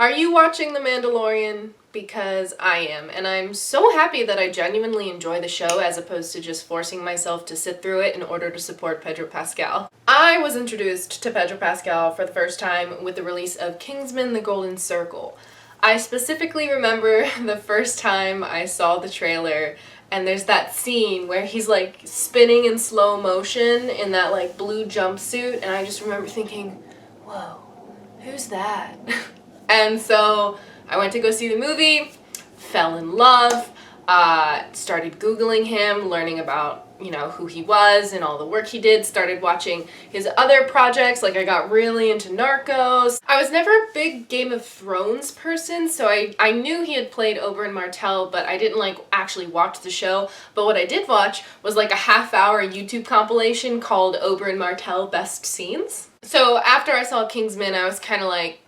Are you watching The Mandalorian? Because I am, and I'm so happy that I genuinely enjoy the show as opposed to just forcing myself to sit through it in order to support Pedro Pascal. I was introduced to Pedro Pascal for the first time with the release of Kingsman: The Golden Circle. I specifically remember the first time I saw the trailer, and there's that scene where he's like spinning in slow motion in that like blue jumpsuit, and I just remember thinking, whoa, who's that? And so I went to go see the movie, fell in love, started Googling him, learning about, who he was and all the work he did, started watching his other projects, like I got really into Narcos. I was never a big Game of Thrones person, so I knew he had played Oberyn Martell, but I didn't actually watch the show. But what I did watch was like a half-hour YouTube compilation called Oberyn Martell Best Scenes. So after I saw Kingsman, I was kind of like,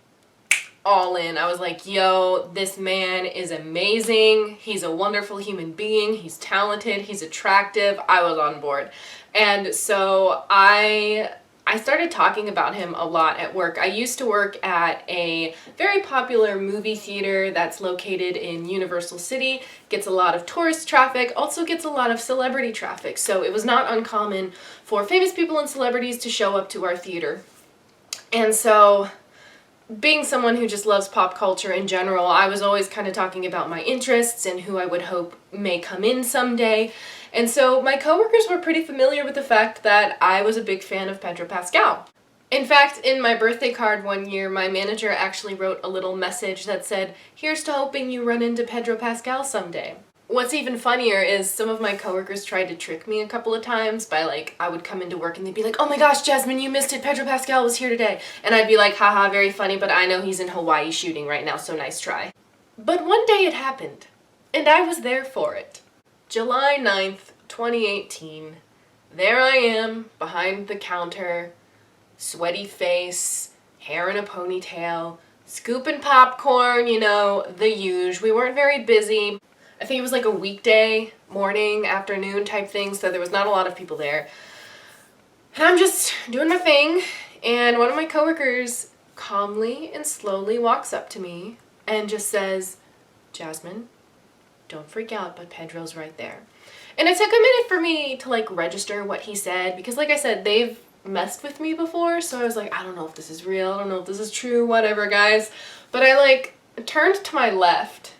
all in. I was like, yo, this man is amazing. He's a wonderful human being. He's talented. He's attractive. I was on board. And so I started talking about him a lot at work. I used to work at a very popular movie theater that's located in Universal City, gets a lot of tourist traffic, also gets a lot of celebrity traffic. So it was not uncommon for famous people and celebrities to show up to our theater. And so being someone who just loves pop culture in general, I was always kind of talking about my interests and who I would hope may come in someday. And so my coworkers were pretty familiar with the fact that I was a big fan of Pedro Pascal. In fact, in my birthday card one year, my manager actually wrote a little message that said, "Here's to hoping you run into Pedro Pascal someday." What's even funnier is some of my coworkers tried to trick me a couple of times by I would come into work and they'd be like, "Oh my gosh, Jasmine, you missed it. Pedro Pascal was here today." And I'd be like, "Haha, very funny, but I know he's in Hawaii shooting right now, so nice try." But one day it happened, and I was there for it. July 9th, 2018. There I am, behind the counter, sweaty face, hair in a ponytail, scooping popcorn, the usual. We weren't very busy. I think it was like a weekday, morning, afternoon type thing, so there was not a lot of people there. And I'm just doing my thing, and one of my coworkers calmly and slowly walks up to me and just says, "Jasmine, don't freak out, but Pedro's right there." And it took a minute for me to register what he said, because like I said, they've messed with me before, so I was like, I don't know if this is real, I don't know if this is true, whatever, guys. But I turned to my left,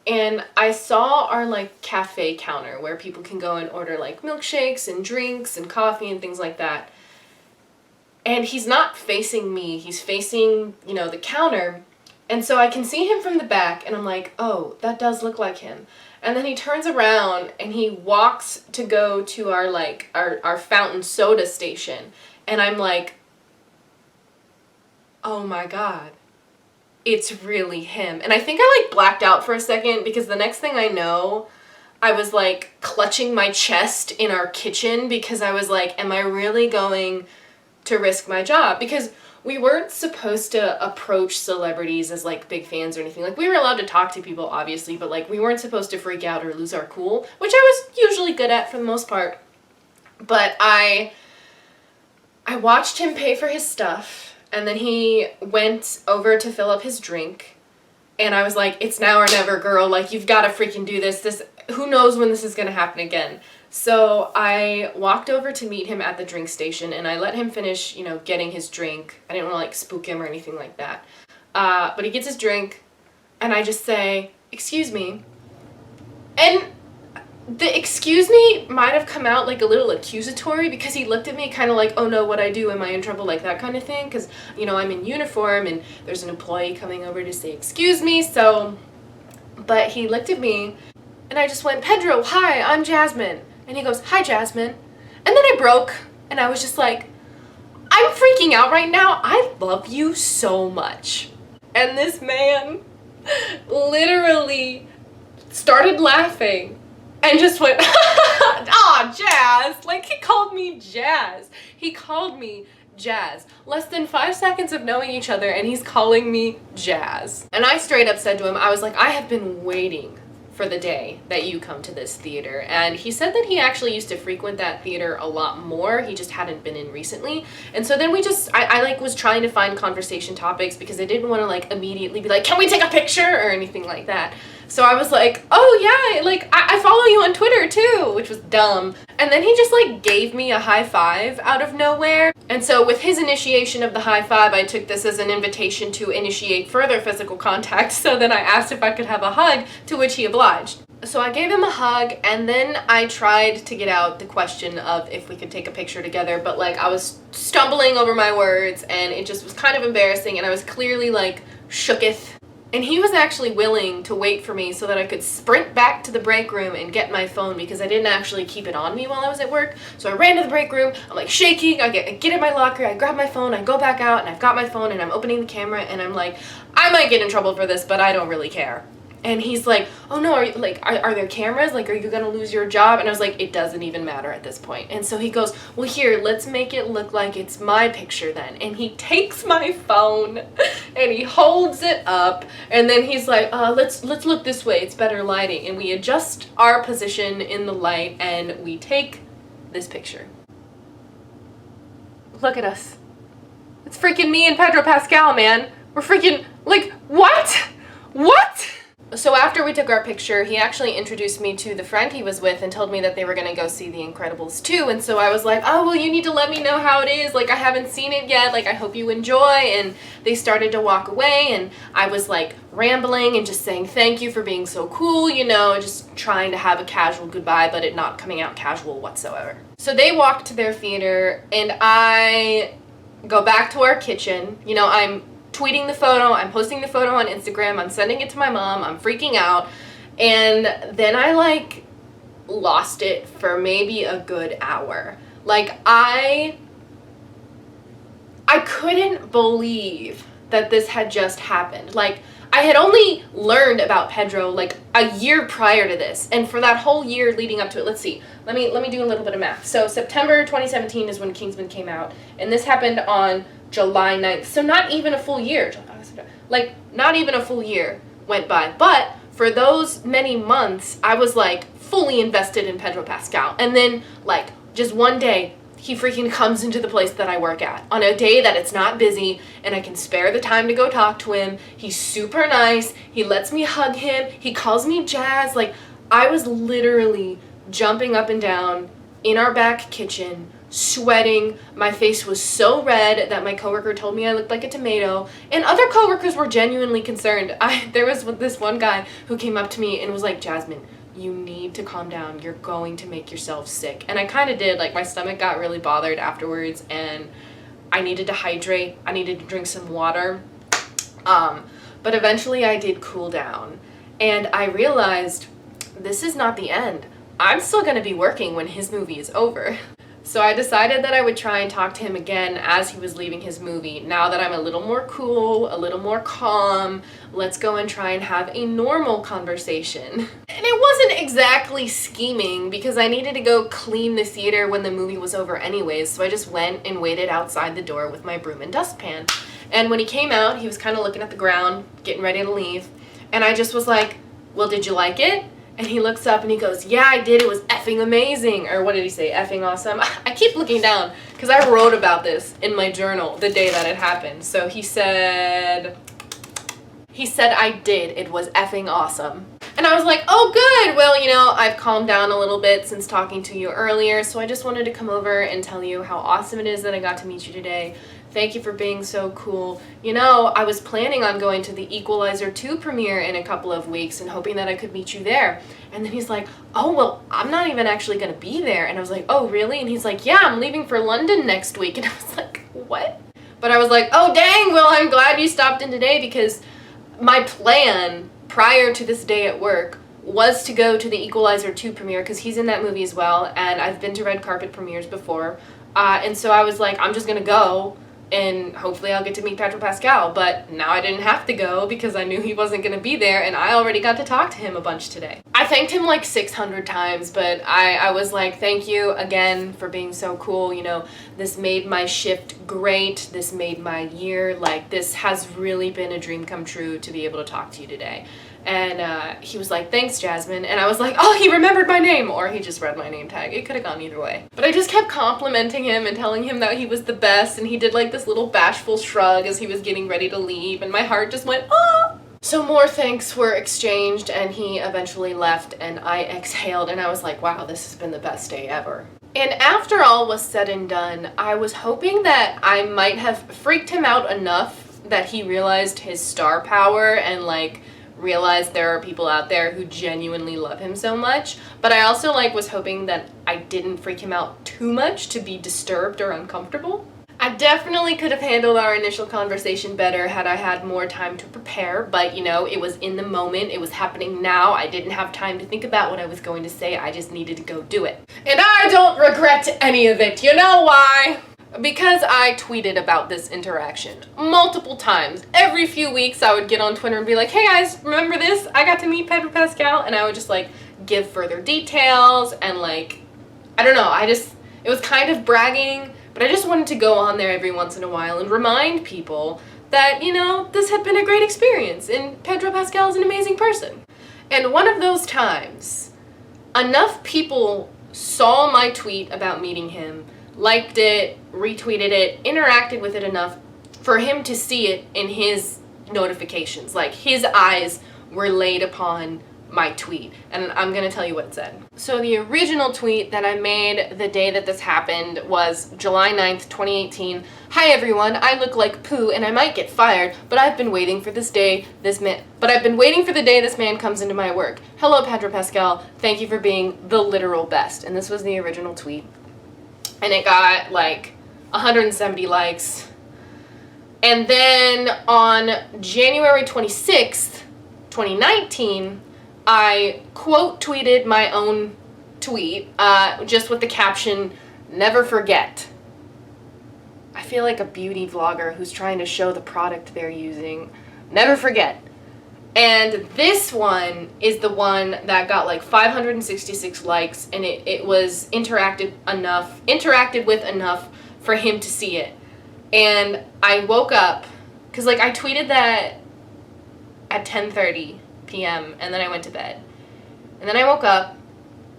and I saw our cafe counter where people can go and order milkshakes and drinks and coffee and things like that. And he's not facing me, he's facing, the counter. And so I can see him from the back, and I'm like, oh, that does look like him. And then he turns around and he walks to go to our fountain soda station. And I'm like, oh my God. It's really him. And I think I blacked out for a second, because the next thing I know, I was clutching my chest in our kitchen, because I was like, am I really going to risk my job? Because we weren't supposed to approach celebrities as big fans or anything. We were allowed to talk to people, obviously, but we weren't supposed to freak out or lose our cool, which I was usually good at for the most part. But I watched him pay for his stuff. And then he went over to fill up his drink, and I was like, it's now or never, girl. You've got to freaking do this. Who knows when this is going to happen again. So I walked over to meet him at the drink station, and I let him finish, getting his drink. I didn't want to spook him or anything like that. But he gets his drink, and I just say, "Excuse me." And the "excuse me" might have come out a little accusatory, because he looked at me kind of like, oh no, what'd I do? Am I in trouble? That kind of thing. Because, I'm in uniform and there's an employee coming over to say, "Excuse me." So, but he looked at me and I just went, "Pedro, hi, I'm Jasmine." And he goes, "Hi, Jasmine." And then I broke, and I was just like, I'm freaking out right now. I love you so much. And this man literally started laughing. And just went, "Aw, Jazz." He called me Jazz. He called me Jazz. Less than 5 seconds of knowing each other, and he's calling me Jazz. And I straight up said to him, I was like, I have been waiting for the day that you come to this theater. And he said that he actually used to frequent that theater a lot more. He just hadn't been in recently. And so then I like was trying to find conversation topics because I didn't want to like immediately be like, can we take a picture or anything like that. So I was like, oh yeah, like I follow you on Twitter too, which was dumb. And then he just like gave me a high five out of nowhere. And so with his initiation of the high five, I took this as an invitation to initiate further physical contact. So then I asked if I could have a hug, to which he obliged. So I gave him a hug, and then I tried to get out the question of if we could take a picture together, but like I was stumbling over my words and it just was kind of embarrassing, and I was clearly like shooketh. And he was actually willing to wait for me so that I could sprint back to the break room and get my phone, because I didn't actually keep it on me while I was at work. So I ran to the break room, I'm like shaking, I get in my locker, I grab my phone, I go back out, and I've got my phone, and I'm opening the camera, and I'm like, I might get in trouble for this, but I don't really care. And he's like, oh no, are there cameras? Like, are you gonna lose your job? And I was like, it doesn't even matter at this point. And so he goes, well here, let's make it look like it's my picture then. And he takes my phone and he holds it up, and then he's like, let's look this way, it's better lighting. And we adjust our position in the light and we take this picture. Look at us. It's freaking me and Pedro Pascal, man. We're freaking, like, what? What? So after we took our picture, he actually introduced me to the friend he was with and told me that they were going to go see The Incredibles 2. And so I was like, oh, well, you need to let me know how it is. Like, I haven't seen it yet. Like, I hope you enjoy. And they started to walk away, and I was like rambling and just saying thank you for being so cool, you know, just trying to have a casual goodbye, but it not coming out casual whatsoever. So they walked to their theater, and I go back to our kitchen. You know, I'm tweeting the photo, I'm posting the photo on Instagram, I'm sending it to my mom, I'm freaking out, and then I like lost it for maybe a good hour. Like I couldn't believe that this had just happened. Like, I had only learned about Pedro like a year prior to this, and for that whole year leading up to it, let's see, let me do a little bit of math. So September 2017 is when Kingsman came out, and this happened on July 9th. So not even a full year. Like, not even a full year went by. But for those many months, I was like fully invested in Pedro Pascal. And then like just one day, he freaking comes into the place that I work at on a day that it's not busy and I can spare the time to go talk to him. He's super nice. He lets me hug him. He calls me Jazz. Like, I was literally jumping up and down in our back kitchen, sweating. My face was so red that my coworker told me I looked like a tomato, and other coworkers were genuinely concerned. There was this one guy who came up to me and was like, Jasmine, you need to calm down. You're going to make yourself sick. And I kind of did. Like, my stomach got really bothered afterwards, and I needed to hydrate. I needed to drink some water. But eventually I did cool down, and I realized this is not the end. I'm still going to be working when his movie is over. So I decided that I would try and talk to him again as he was leaving his movie. Now that I'm a little more cool, a little more calm, let's go and try and have a normal conversation. And it wasn't exactly scheming, because I needed to go clean the theater when the movie was over anyways, so I just went and waited outside the door with my broom and dustpan. And when he came out, he was kind of looking at the ground, getting ready to leave, and I just was like, well, did you like it? And he looks up and he goes, yeah, I did. It was effing amazing. Or what did he say? Effing awesome. I keep looking down because I wrote about this in my journal the day that it happened. So he said, I did. It was effing awesome. And I was like, oh, good. Well, you know, I've calmed down a little bit since talking to you earlier. So I just wanted to come over and tell you how awesome it is that I got to meet you today. Thank you for being so cool. You know, I was planning on going to the Equalizer 2 premiere in a couple of weeks and hoping that I could meet you there. And then he's like, oh, well, I'm not even actually going to be there. And I was like, oh, really? And he's like, yeah, I'm leaving for London next week. And I was like, what? But I was like, oh, dang, well, I'm glad you stopped in today, because my plan prior to this day at work was to go to the Equalizer 2 premiere, because he's in that movie as well, and I've been to red carpet premieres before. And so I was like, I'm just going to go and hopefully I'll get to meet Pedro Pascal, but now I didn't have to go because I knew he wasn't going to be there, and I already got to talk to him a bunch today. I thanked him like 600 times, but I was like, thank you again for being so cool, you know, this made my shift great, this made my year, like, this has really been a dream come true to be able to talk to you today. And he was like, thanks, Jasmine. And I was like, oh, he remembered my name. Or he just read my name tag. It could have gone either way. But I just kept complimenting him and telling him that he was the best. And he did like this little bashful shrug as he was getting ready to leave. And my heart just went, ah. So more thanks were exchanged, and he eventually left, and I exhaled, and I was like, wow, this has been the best day ever. And after all was said and done, I was hoping that I might have freaked him out enough that he realized his star power and like realized there are people out there who genuinely love him so much. But I also like was hoping that I didn't freak him out too much to be disturbed or uncomfortable. I definitely could have handled our initial conversation better had I had more time to prepare, but you know, it was in the moment, it was happening now, I didn't have time to think about what I was going to say, I just needed to go do it. And I don't regret any of it, you know why? Because I tweeted about this interaction multiple times. Every few weeks I would get on Twitter and be like, hey guys, remember this? I got to meet Pedro Pascal, and I would just like give further details and like, I don't know, it was kind of bragging, but I just wanted to go on there every once in a while and remind people that, you know, this had been a great experience and Pedro Pascal is an amazing person. And one of those times, enough people saw my tweet about meeting him, liked it, retweeted it, interacted with it enough for him to see it in his notifications. Like, his eyes were laid upon my tweet, and I'm gonna tell you what it said. So the original tweet that I made the day that this happened was July 9th, 2018. Hi everyone, I look like poo and I might get fired, but I've been waiting for this day this man comes into my work. Hello Pedro Pascal, thank you for being the literal best. And this was the original tweet. And it got like 170 likes. And then on January 26th, 2019, I quote tweeted my own tweet, just with the caption, "Never forget." I feel like a beauty vlogger who's trying to show the product they're using. Never forget. And this one is the one that got like 566 likes, and it was interacted with enough for him to see it. And I woke up, because like I tweeted that at 10:30 p.m. and then I went to bed. And then I woke up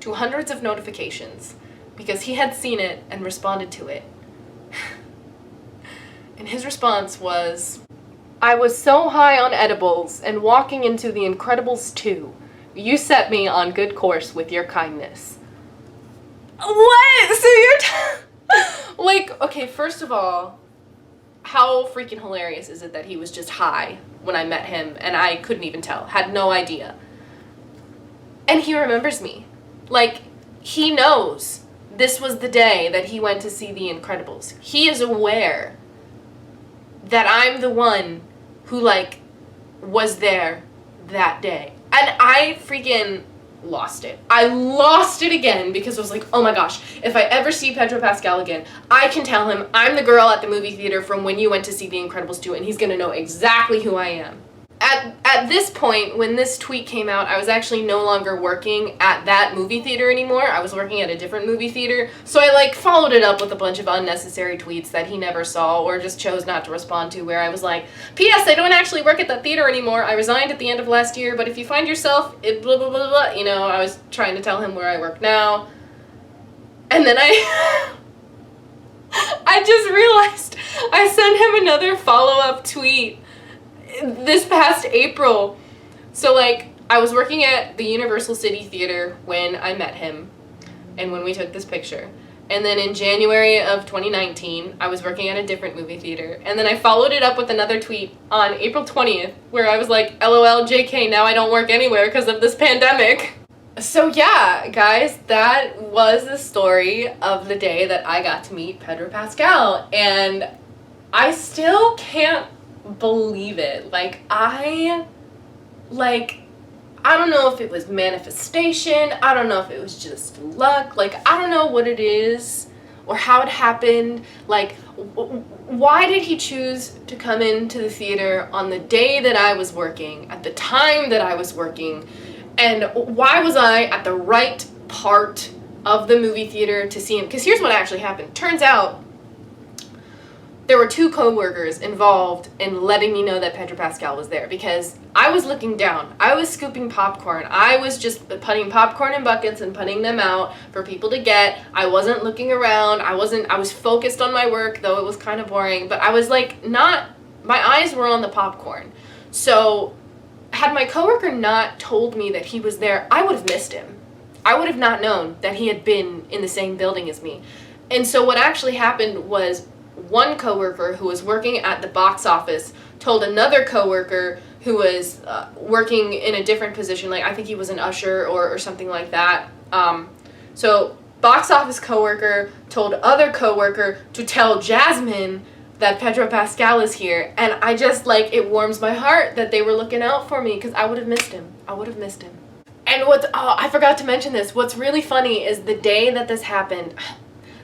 to hundreds of notifications because he had seen it and responded to it. And his response was, "I was so high on edibles and walking into The Incredibles 2. You set me on good course with your kindness." What? So you're like, okay, first of all, how freaking hilarious is it that he was just high when I met him and I couldn't even tell, had no idea. And he remembers me. Like, he knows this was the day that he went to see The Incredibles. He is aware that I'm the one who, like, was there that day. And I freaking lost it. I lost it again because I was like, oh my gosh, if I ever see Pedro Pascal again, I can tell him I'm the girl at the movie theater from when you went to see The Incredibles 2, and he's gonna know exactly who I am. At this point, when this tweet came out, I was actually no longer working at that movie theater anymore. I was working at a different movie theater. So I like followed it up with a bunch of unnecessary tweets that he never saw or just chose not to respond to, where I was like, P.S. I don't actually work at that theater anymore. I resigned at the end of last year, but if you find yourself, blah, blah, blah, blah. You know, I was trying to tell him where I work now. And then I just realized I sent him another follow-up tweet this past April. So like, I was working at the Universal City Theater when I met him and when we took this picture. And then in January of 2019, I was working at a different movie theater. And then I followed it up with another tweet on April 20th where I was like, LOL JK, now I don't work anywhere because of this pandemic. So yeah, guys, that was the story of the day that I got to meet Pedro Pascal. And I still can't believe it. I don't know if it was manifestation, I don't know if it was just luck, I don't know what it is or how it happened. Like, why did he choose to come into the theater on the day that I was working, at the time that I was working, and why was I at the right part of the movie theater to see him? Because here's what actually happened. Turns out there were 2 co-workers involved in letting me know that Pedro Pascal was there, because I was looking down. I was scooping popcorn. I was just putting popcorn in buckets and putting them out for people to get. I wasn't looking around. I was focused on my work, though it was kind of boring, but I was like my eyes were on the popcorn. So had my coworker not told me that he was there, I would have missed him. I would have not known that he had been in the same building as me. And so what actually happened was, one coworker who was working at the box office told another coworker who was working in a different position, like I think he was an usher or something like that. So box office coworker told other coworker to tell Jasmine that Pedro Pascal is here, and I just, like, it warms my heart that they were looking out for me, because I would have missed him. I would have missed him. And I forgot to mention this. What's really funny is the day that this happened,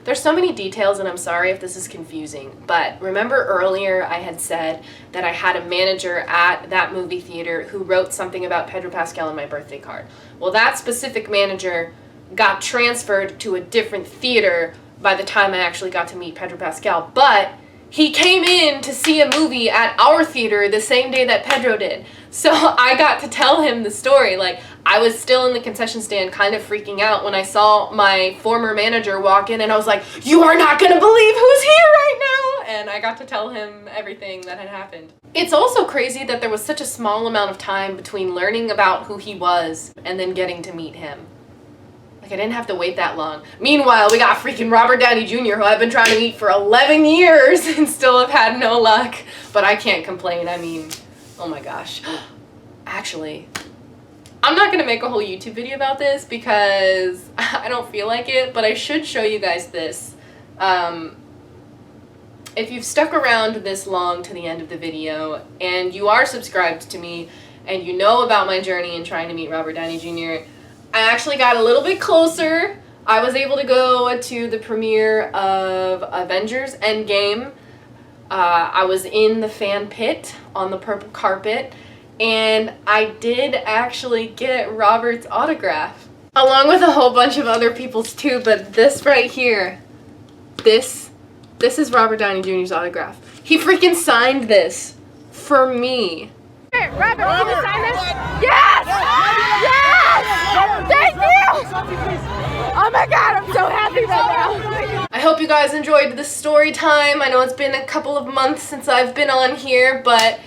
there's so many details, and I'm sorry if this is confusing, but remember earlier I had said that I had a manager at that movie theater who wrote something about Pedro Pascal on my birthday card. Well, that specific manager got transferred to a different theater by the time I actually got to meet Pedro Pascal, but he came in to see a movie at our theater the same day that Pedro did. So I got to tell him the story. Like, I was still in the concession stand kind of freaking out when I saw my former manager walk in, and I was like, "You are not gonna believe who's here right now!" And I got to tell him everything that had happened. It's also crazy that there was such a small amount of time between learning about who he was and then getting to meet him. Like, I didn't have to wait that long. Meanwhile, we got freaking Robert Downey Jr., who I've been trying to meet for 11 years and still have had no luck. But I can't complain. I mean, oh my gosh. Actually, I'm not going to make a whole YouTube video about this because I don't feel like it, but I should show you guys this. If you've stuck around this long to the end of the video and you are subscribed to me and you know about my journey in trying to meet Robert Downey Jr., I actually got a little bit closer. I was able to go to the premiere of Avengers Endgame. I was in the fan pit on the purple carpet, and I did actually get Robert's autograph, along with a whole bunch of other people's too, but this right here, this is Robert Downey Jr.'s autograph. He freaking signed this for me. Hey, Robert, can you sign this? Yes! Yes! Thank you! Oh my god, I'm so happy right now. I hope you guys enjoyed this story time. I know it's been a couple of months since I've been on here, but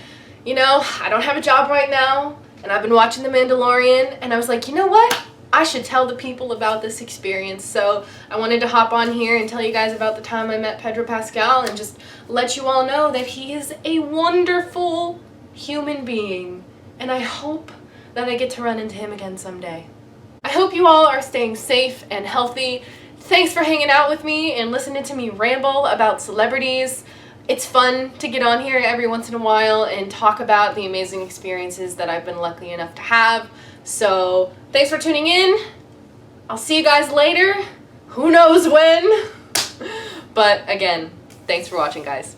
you know, I don't have a job right now, and I've been watching The Mandalorian, and I was like, you know what? I should tell the people about this experience. So I wanted to hop on here and tell you guys about the time I met Pedro Pascal and just let you all know that he is a wonderful human being, and I hope that I get to run into him again someday. I hope you all are staying safe and healthy. Thanks for hanging out with me and listening to me ramble about celebrities. It's fun to get on here every once in a while and talk about the amazing experiences that I've been lucky enough to have. So thanks for tuning in. I'll see you guys later. Who knows when? But again, thanks for watching, guys.